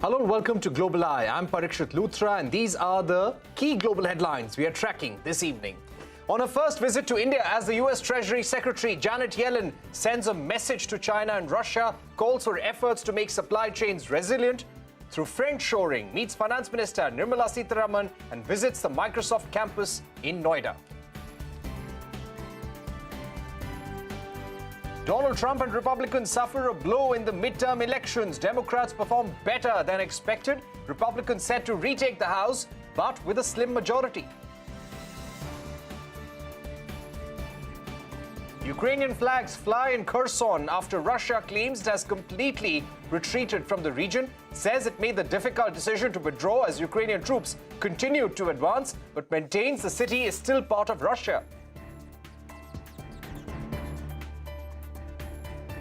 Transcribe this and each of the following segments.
Hello and welcome to Global Eye. I'm Parikshit Luthra and these are the key global headlines we are tracking this evening. On her first visit to India as the US Treasury Secretary, Janet Yellen sends a message to China and Russia, calls for efforts to make supply chains resilient through friendshoring, meets Finance Minister Nirmala Sitharaman and visits the Microsoft campus in Noida. Donald Trump and Republicans suffer a blow in the midterm elections. Democrats perform better than expected. Republicans set to retake the House, but with a slim majority. Ukrainian flags fly in Kherson after Russia claims it has completely retreated from the region, says it made the difficult decision to withdraw as Ukrainian troops continued to advance, but maintains the city is still part of Russia.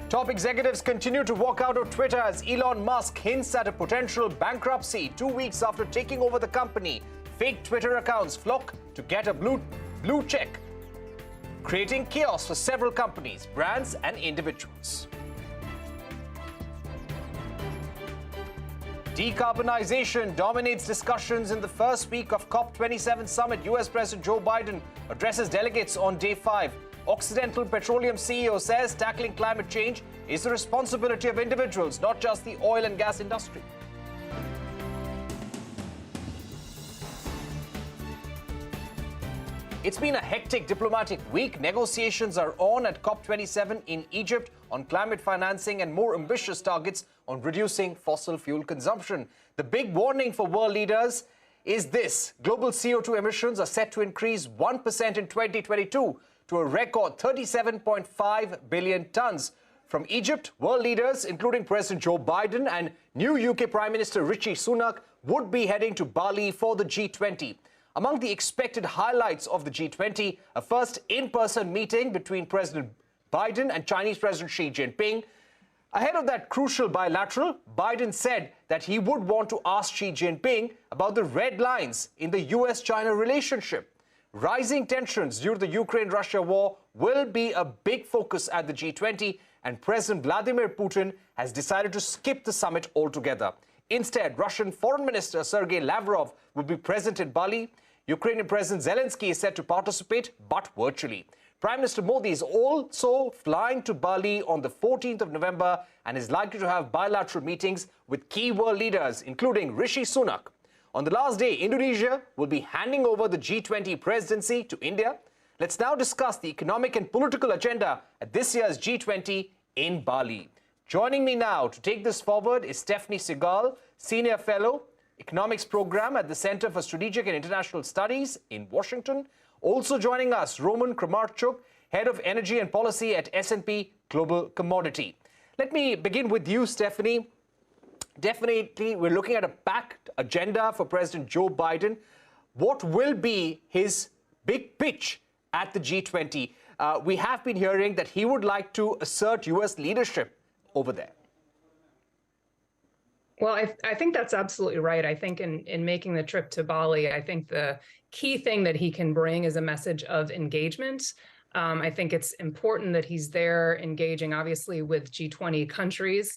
Top executives continue to walk out of Twitter as Elon Musk hints at a potential bankruptcy 2 weeks after taking over the company. Fake Twitter accounts flock to get a blue check, creating chaos for several companies, brands and individuals. Decarbonization dominates discussions in the first week of COP27 Summit. US President Joe Biden addresses delegates on day 5. Occidental Petroleum CEO says tackling climate change is the responsibility of individuals, not just the oil and gas industry. It's been a hectic diplomatic week. Negotiations are on at COP27 in Egypt on climate financing and more ambitious targets on reducing fossil fuel consumption. The big warning for world leaders is this: global CO2 emissions are set to increase 1% in 2022 to a record 37.5 billion tons. From Egypt, world leaders, including President Joe Biden and new UK Prime Minister Rishi Sunak, would be heading to Bali for the G20. Among the expected highlights of the G20, a first in-person meeting between President Biden and Chinese President Xi Jinping. Ahead of that crucial bilateral, Biden said that he would want to ask Xi Jinping about the red lines in the US-China relationship. Rising tensions due to the Ukraine-Russia war will be a big focus at the G20, and President Vladimir Putin has decided to skip the summit altogether. Instead, Russian Foreign Minister Sergei Lavrov will be present in Bali. Ukrainian President Zelensky is set to participate, but virtually. Prime Minister Modi is also flying to Bali on the 14th of November and is likely to have bilateral meetings with key world leaders, including Rishi Sunak. On the last day, Indonesia will be handing over the G20 presidency to India. Let's now discuss the economic and political agenda at this year's G20 in Bali. Joining me now to take this forward is Stephanie Segal, Senior Fellow, Economics Program at the Center for Strategic and International Studies in Washington. Also joining us, Roman Kramarchuk, Head of Energy and Policy at S&P Global Commodity. Let me begin with you, Stephanie. Definitely, we're looking at a packed agenda for President Joe Biden. What will be his big pitch at the G20? We have been hearing that he would like to assert U.S. leadership over there. Well, I think that's absolutely right. I think in making the trip to Bali, I think the key thing that he can bring is a message of engagement. I think it's important that he's there engaging, obviously, with G20 countries.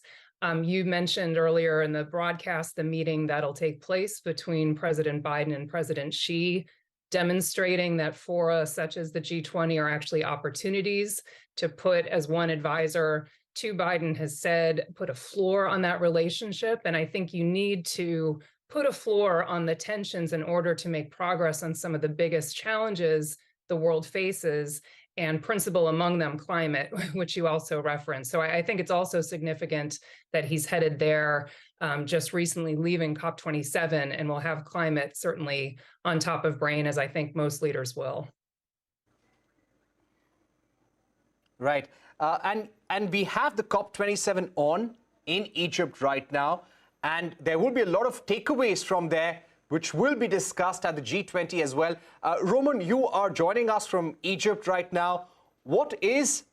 You mentioned earlier in the broadcast the meeting that'll take place between President Biden and President Xi, demonstrating that fora such as the G20 are actually opportunities to put, as one advisor to Biden has said, put a floor on that relationship. And I think you need to put a floor on the tensions in order to make progress on some of the biggest challenges the world faces, and principal among them climate, which you also referenced. So I think it's also significant that he's headed there, just recently leaving COP27, and will have climate certainly on top of brain, as I think most leaders will. Right. And we have the COP27 on in Egypt right now, and there will be a lot of takeaways from there which will be discussed at the G20 as well. Roman, you are joining us from Egypt right now. What is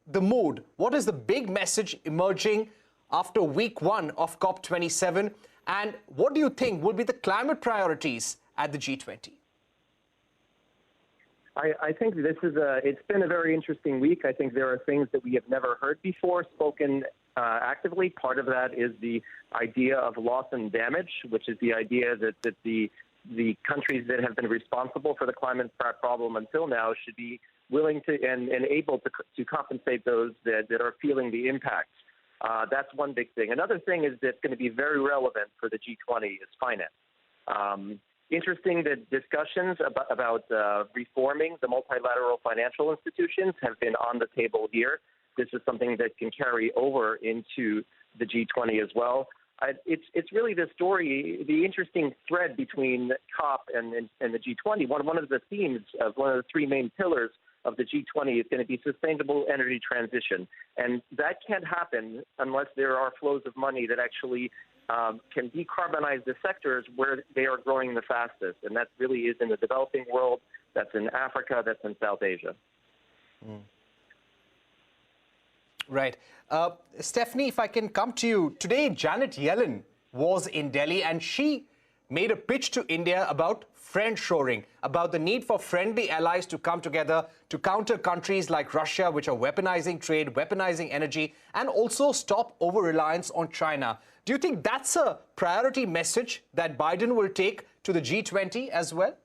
the mood? What is the big message emerging after week 1 of COP27? And what do you think will be the climate priorities at the G20? I think it's been a very interesting week. I think there are things that we have never heard before spoken actively. Part of that is the idea of loss and damage, which is the idea that the countries that have been responsible for the climate problem until now should be willing to and able to compensate those that are feeling the impacts. That's one big thing. Another thing is that's going to be very relevant for the G20 is finance. Interesting that discussions about reforming the multilateral financial institutions have been on the table here. This is something that can carry over into the G20 as well. It's really the story, the interesting thread between COP and the G20. One of the themes of one of the three main pillars of the G20 is going to be sustainable energy transition. And that can't happen unless there are flows of money that actually can decarbonize the sectors where they are growing the fastest. And that really is in the developing world, that's in Africa, that's in South Asia. Mm. Right. Stephanie, if I can come to you. Today, Janet Yellen was in Delhi and she made a pitch to India about friendshoring, about the need for friendly allies to come together to counter countries like Russia, which are weaponizing trade, weaponizing energy, and also stop over-reliance on China. Do you think that's a priority message that Biden will take to the G20 as well?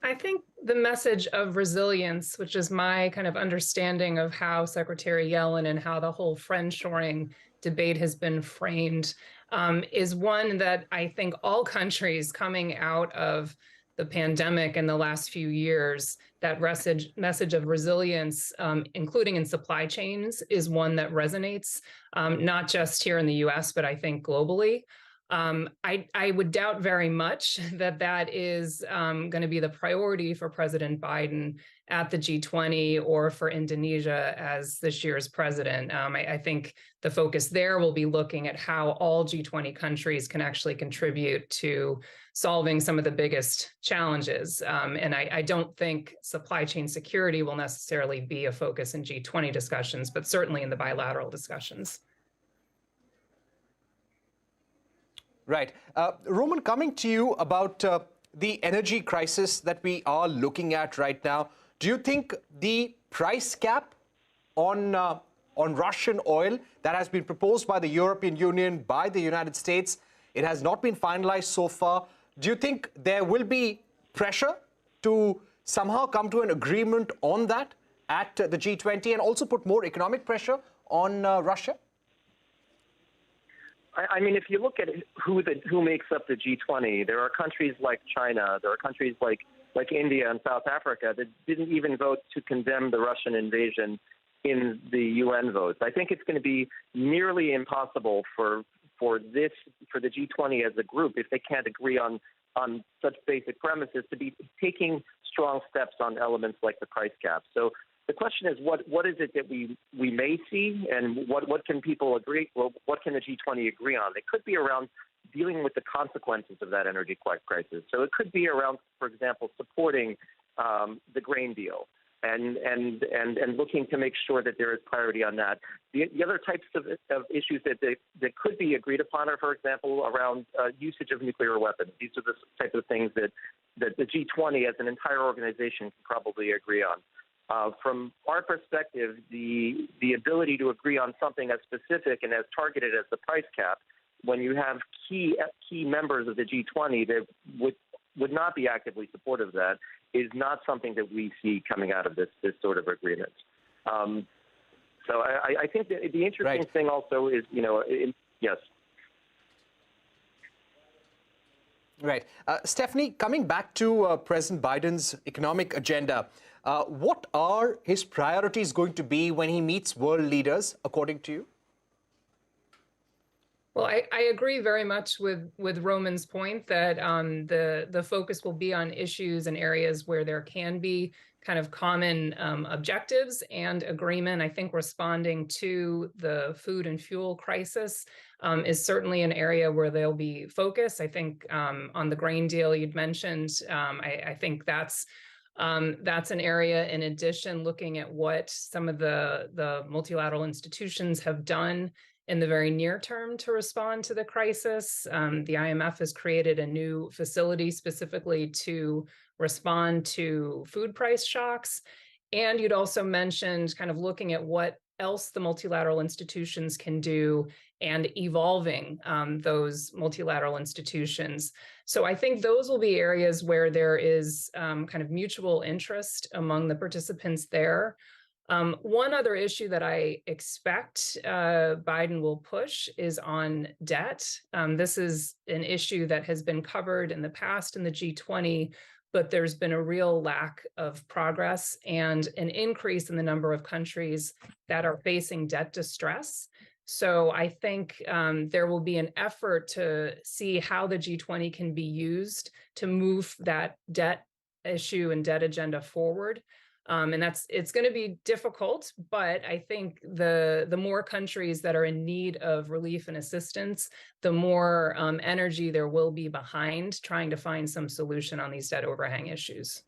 I think the message of resilience, which is my kind of understanding of how Secretary Yellen and how the whole friendshoring debate has been framed, is one that I think all countries coming out of the pandemic in the last few years, that message of resilience, including in supply chains, is one that resonates, not just here in the US, but I think globally. I would doubt very much that is going to be the priority for President Biden at the G20 or for Indonesia as this year's president. I think the focus there will be looking at how all G20 countries can actually contribute to solving some of the biggest challenges. And I don't think supply chain security will necessarily be a focus in G20 discussions, but certainly in the bilateral discussions. Right. Roman, coming to you about the energy crisis that we are looking at right now, do you think the price cap on Russian oil that has been proposed by the European Union, by the United States, it has not been finalized so far, do you think there will be pressure to somehow come to an agreement on that at the G20 and also put more economic pressure on Russia? I mean, if you look at who makes up the G20, there are countries like China, there are countries like India and South Africa that didn't even vote to condemn the Russian invasion in the UN votes. I think it's going to be nearly impossible for the G20 as a group, if they can't agree on such basic premises, to be taking strong steps on elements like the price cap. So the question is, what is it that we may see, and what can people agree? Well, what can the G20 agree on? It could be around dealing with the consequences of that energy crisis. So it could be around, for example, supporting the grain deal and looking to make sure that there is clarity on that. The other types of issues that could be agreed upon are, for example, around usage of nuclear weapons. These are the types of things that the G20 as an entire organization can probably agree on. From our perspective, the ability to agree on something as specific and as targeted as the price cap, when you have key members of the G20 that would not be actively supportive of that, is not something that we see coming out of this sort of agreement. So I think that the interesting thing also is, yes. Right. Stephanie, coming back to President Biden's economic agenda, what are his priorities going to be when he meets world leaders, according to you? Well, I agree very much with Roman's point that the focus will be on issues and areas where there can be kind of common objectives and agreement. I think responding to the food and fuel crisis is certainly an area where there'll be focus. I think on the grain deal you'd mentioned, I think that's an area, in addition, looking at what some of the multilateral institutions have done in the very near term to respond to the crisis. The IMF has created a new facility specifically to respond to food price shocks. And you'd also mentioned kind of looking at what else the multilateral institutions can do and evolving those multilateral institutions. So I think those will be areas where there is kind of mutual interest among the participants there. One other issue that I expect Biden will push is on debt. This is an issue that has been covered in the past in the G20, but there's been a real lack of progress and an increase in the number of countries that are facing debt distress. So I think there will be an effort to see how the G20 can be used to move that debt issue and debt agenda forward. And it's going to be difficult, but I think the more countries that are in need of relief and assistance, the more energy there will be behind trying to find some solution on these debt overhang issues.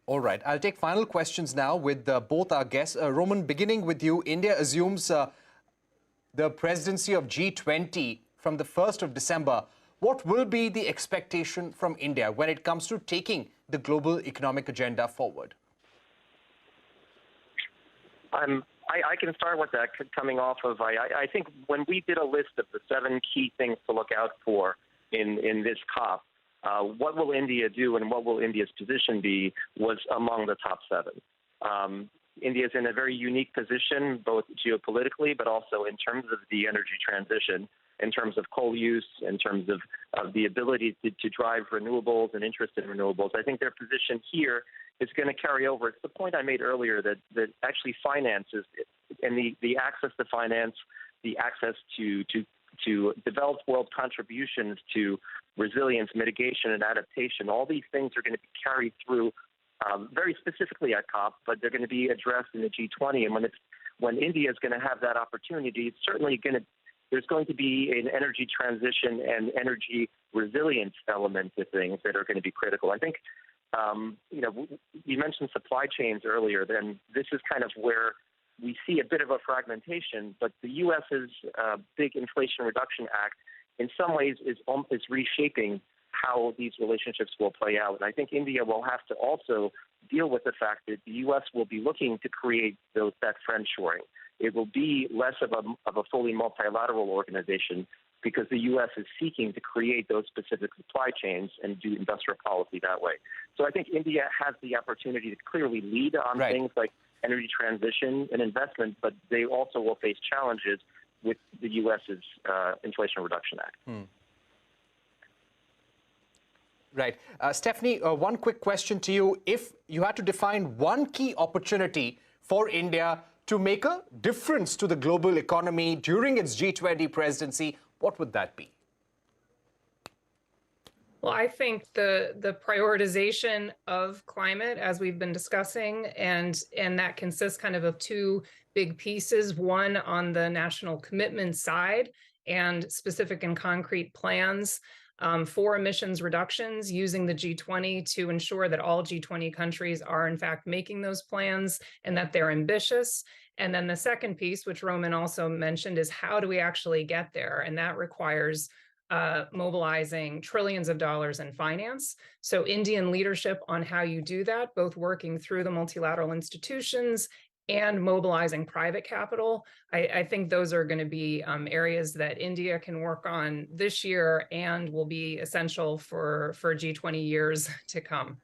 All right, I'll take final questions now with both our guests. Roman, beginning with you, India assumes the presidency of G20 from the 1st of December. What will be the expectation from India when it comes to taking the global economic agenda forward? I can start with that coming off of, I think when we did a list of the 7 key things to look out for in this COP, what will India do and what will India's position be was among the top 7. India is in a very unique position, both geopolitically, but also in terms of the energy transition, in terms of coal use, in terms of the ability to drive renewables and interest in renewables. I think their position here is going to carry over. It's the point I made earlier that actually finances and the access to finance, the access to developed world contributions to resilience, mitigation, and adaptation, all these things are going to be carried through very specifically at COP, but they're going to be addressed in the G20. And when India is going to have that opportunity, it's certainly there's going to be an energy transition and energy resilience element to things that are going to be critical. I think, you mentioned supply chains earlier, then this is kind of where we see a bit of a fragmentation, but the U.S.'s big Inflation Reduction Act in some ways is reshaping how these relationships will play out. And I think India will have to also deal with the fact that the U.S. will be looking to create that friendshoring. It will be less of a fully multilateral organization because the U.S. is seeking to create those specific supply chains and do industrial policy that way. So I think India has the opportunity to clearly lead on things like energy transition and investment, but they also will face challenges with the U.S.'s Inflation Reduction Act. Right. Stephanie, one quick question to you. If you had to define one key opportunity for India to make a difference to the global economy during its G20 presidency, what would that be? Well, I think the prioritization of climate, as we've been discussing, and that consists kind of 2 big pieces, one on the national commitment side and specific and concrete plans for emissions reductions using the G20 to ensure that all G20 countries are in fact making those plans and that they're ambitious. And then the second piece, which Roman also mentioned, is how do we actually get there? And that requires mobilizing trillions of dollars in finance. So Indian leadership on how you do that, both working through the multilateral institutions and mobilizing private capital. I think those are going to be areas that India can work on this year and will be essential for G20 years to come.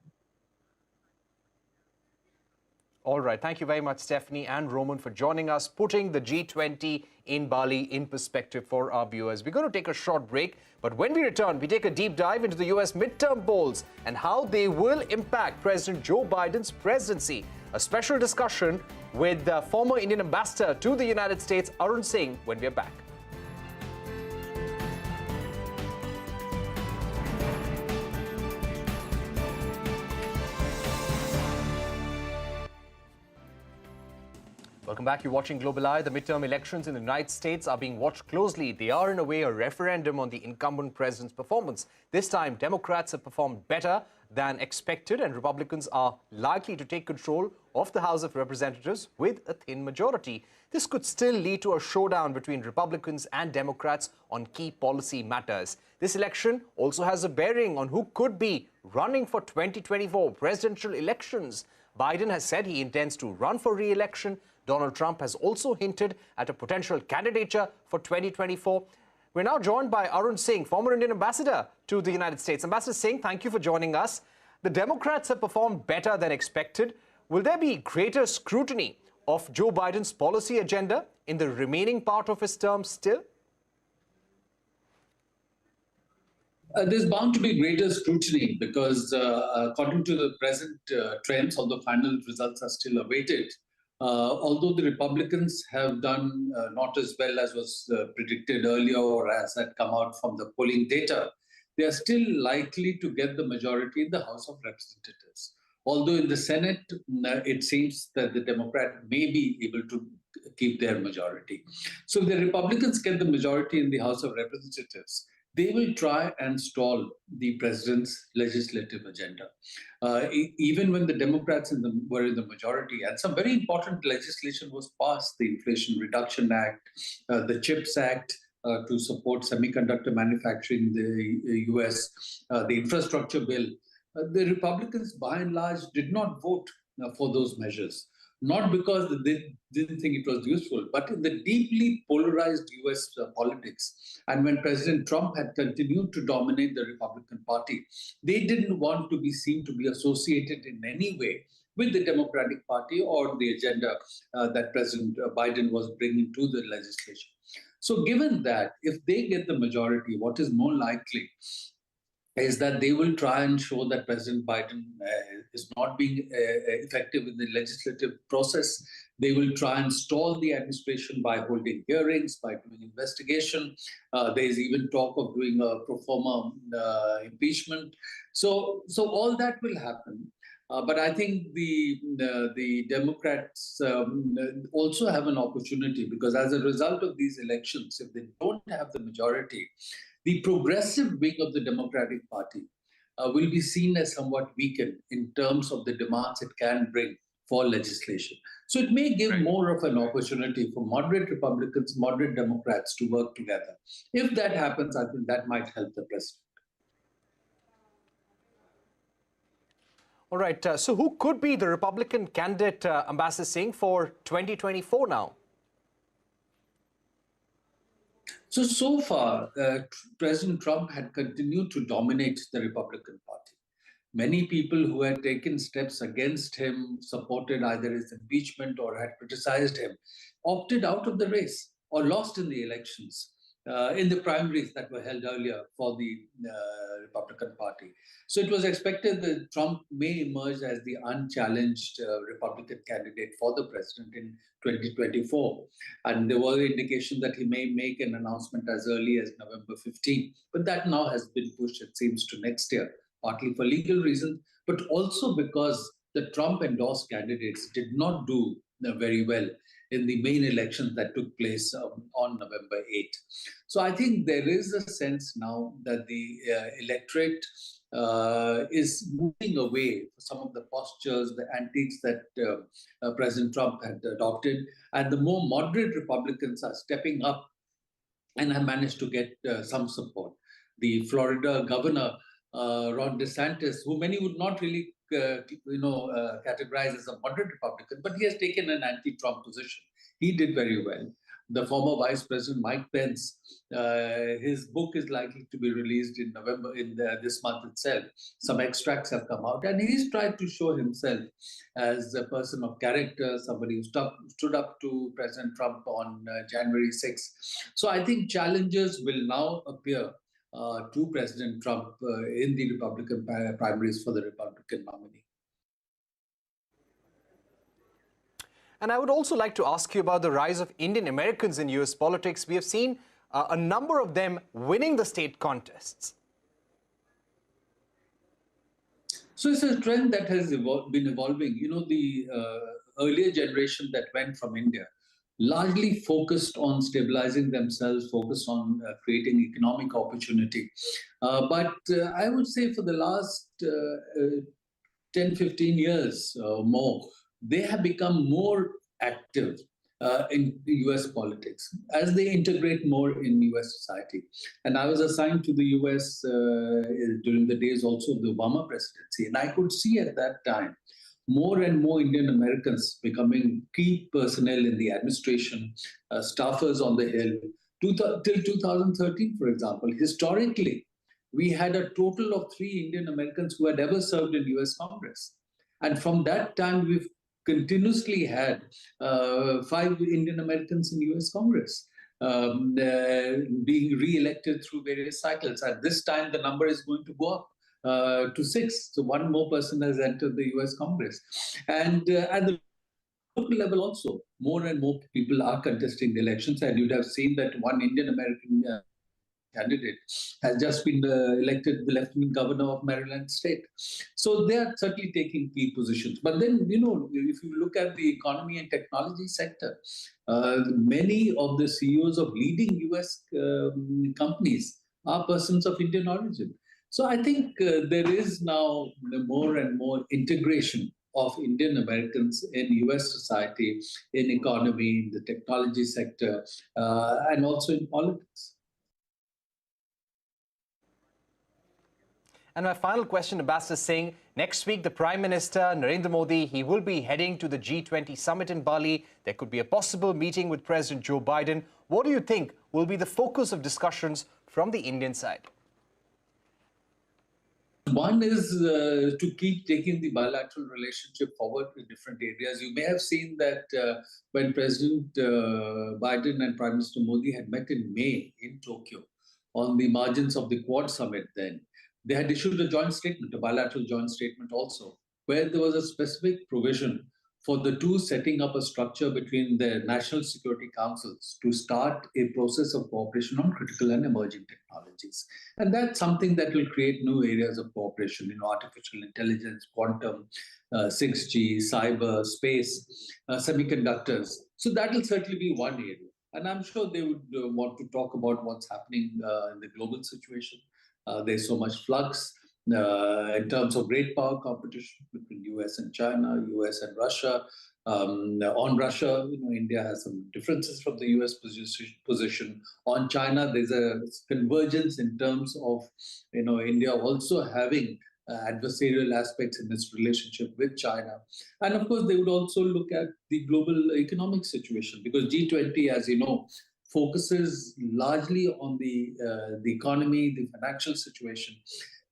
All right. Thank you very much, Stephanie and Roman, for joining us, putting the G20 in Bali in perspective for our viewers. We're going to take a short break, but when we return, we take a deep dive into the U.S. midterm polls and how they will impact President Joe Biden's presidency. A special discussion with the former Indian ambassador to the United States, Arun Singh, when we're back. Welcome back. You're watching Global Eye. The midterm elections in the United States are being watched closely. They are, in a way, a referendum on the incumbent president's performance. This time, Democrats have performed better than expected, and Republicans are likely to take control of the House of Representatives with a thin majority. This could still lead to a showdown between Republicans and Democrats on key policy matters. This election also has a bearing on who could be running for 2024 presidential elections. Biden has said he intends to run for re-election. Donald Trump has also hinted at a potential candidature for 2024. We're now joined by Arun Singh, former Indian ambassador to the United States. Ambassador Singh, thank you for joining us. The Democrats have performed better than expected. Will there be greater scrutiny of Joe Biden's policy agenda in the remaining part of his term still? There's bound to be greater scrutiny because according to the present trends, although final results are still awaited, although the Republicans have done not as well as was predicted earlier or as had come out from the polling data, they are still likely to get the majority in the House of Representatives. Although in the Senate, it seems that the Democrat may be able to keep their majority. So if the Republicans get the majority in the House of Representatives, they will try and stall the president's legislative agenda. Even when the Democrats were in the majority, and some very important legislation was passed, the Inflation Reduction Act, the CHIPS Act to support semiconductor manufacturing in the US, the infrastructure bill. The Republicans, by and large, did not vote for those measures. Not because they didn't think it was useful, but in the deeply polarized US politics. And when President Trump had continued to dominate the Republican Party, they didn't want to be seen to be associated in any way with the Democratic Party or the agenda that President Biden was bringing to the legislation. So given that, if they get the majority, what is more likely is that they will try and show that President Biden is not being effective in the legislative process. They will try and stall the administration by holding hearings, by doing investigation. There's even talk of doing a pro forma impeachment. So all that will happen. But I think the Democrats also have an opportunity because as a result of these elections, if they don't have the majority, the progressive wing of the Democratic Party will be seen as somewhat weakened in terms of the demands it can bring for legislation. So it may give more of an opportunity for moderate Republicans, moderate Democrats to work together. If that happens, I think that might help the president. All right. So who could be the Republican candidate, Ambassador Singh, for 2024 now? So far, President Trump had continued to dominate the Republican Party. Many people who had taken steps against him, supported either his impeachment or had criticized him, opted out of the race or lost in the elections, in the primaries that were held earlier for the Republican Party. So it was expected that Trump may emerge as the unchallenged Republican candidate for the president in 2024. And there was an indication that he may make an announcement as early as November 15. But that now has been pushed, it seems, to next year, partly for legal reasons, but also because the Trump-endorsed candidates did not do very well in the main elections that took place on November 8. So I think there is a sense now that the electorate is moving away from some of the postures, the antics that President Trump had adopted, and the more moderate Republicans are stepping up and have managed to get some support. The Florida governor, Ron DeSantis, who many would not really categorized as a moderate Republican, but he has taken an anti-Trump position. He did very well. The former Vice President Mike Pence, his book is likely to be released in November, this month itself. Some extracts have come out, and he's tried to show himself as a person of character, somebody who stood up to President Trump on January 6th. So I think challenges will now appear to President Trump in the Republican primaries for the Republican nominee. And I would also like to ask you about the rise of Indian Americans in US politics. We have seen a number of them winning the state contests. So it's a trend that has been evolving. You know, earlier generation that went from India largely focused on stabilizing themselves, focused on creating economic opportunity. But I would say for the last 10, 15 years or more, they have become more active in US politics as they integrate more in US society. And I was assigned to the US during the days also of the Obama presidency. And I could see at that time more and more Indian Americans becoming key personnel in the administration, staffers on the Hill. Till 2013, for example, historically, we had a total of 3 Indian Americans who had ever served in US Congress. And from that time, we've continuously had 5 Indian Americans in US Congress being re-elected through various cycles. At this time, the number is going to go up to 6. So 1 more person has entered the US Congress. And at the local level also, more and more people are contesting the elections. And you'd have seen that 1 Indian American candidate has just been elected the Lieutenant Governor of Maryland State. So they are certainly taking key positions. But then, if you look at the economy and technology sector, many of the CEOs of leading US companies are persons of Indian origin. So I think there is now more and more integration of Indian Americans in US society, in economy, in the technology sector, and also in politics. And my final question, Ambassador Singh, next week the Prime Minister, Narendra Modi, he will be heading to the G20 Summit in Bali. There could be a possible meeting with President Joe Biden. What do you think will be the focus of discussions from the Indian side? One is to keep taking the bilateral relationship forward in different areas. You may have seen that when President Biden and Prime Minister Modi had met in May in Tokyo on the margins of the Quad Summit then, they had issued a joint statement, a bilateral joint statement also, where there was a specific provision for the two setting up a structure between the national security councils to start a process of cooperation on critical and emerging technologies. And that's something that will create new areas of cooperation, artificial intelligence, quantum, 6G, cyber, space, semiconductors. So that will certainly be one area. And I'm sure they would want to talk about what's happening in the global situation. There's so much flux in terms of great power competition between US and China, US and Russia. On Russia, India has some differences from the US position. On China, there's a convergence in terms of India also having adversarial aspects in its relationship with China. And of course, they would also look at the global economic situation because G20, as you know, focuses largely on the economy, the financial situation.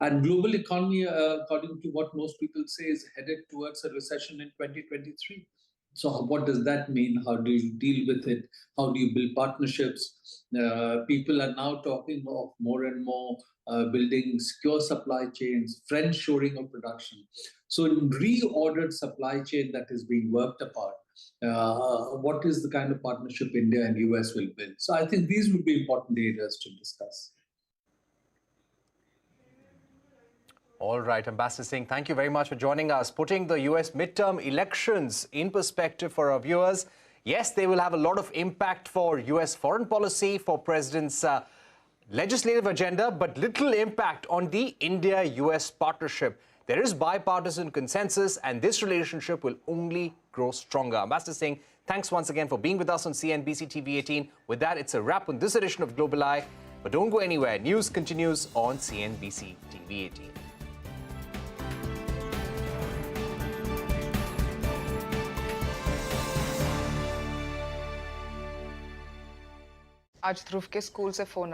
And global economy, according to what most people say, is headed towards a recession in 2023. So what does that mean? How do you deal with it? How do you build partnerships? People are now talking of more and more building secure supply chains, friend-shoring of production. So reordered supply chain that is being worked upon. What is the kind of partnership India and US will build? So I think these would be important areas to discuss. All right, Ambassador Singh, thank you very much for joining us. Putting the US midterm elections in perspective for our viewers. Yes, they will have a lot of impact for US foreign policy, for President's legislative agenda, but little impact on the India-US partnership. There is bipartisan consensus, and this relationship will only grow stronger. Ambassador Singh, thanks once again for being with us on CNBC TV 18. With that, it's a wrap on this edition of Global Eye. But don't go anywhere. News continues on CNBC TV 18. आज ध्रुव के school से phone आया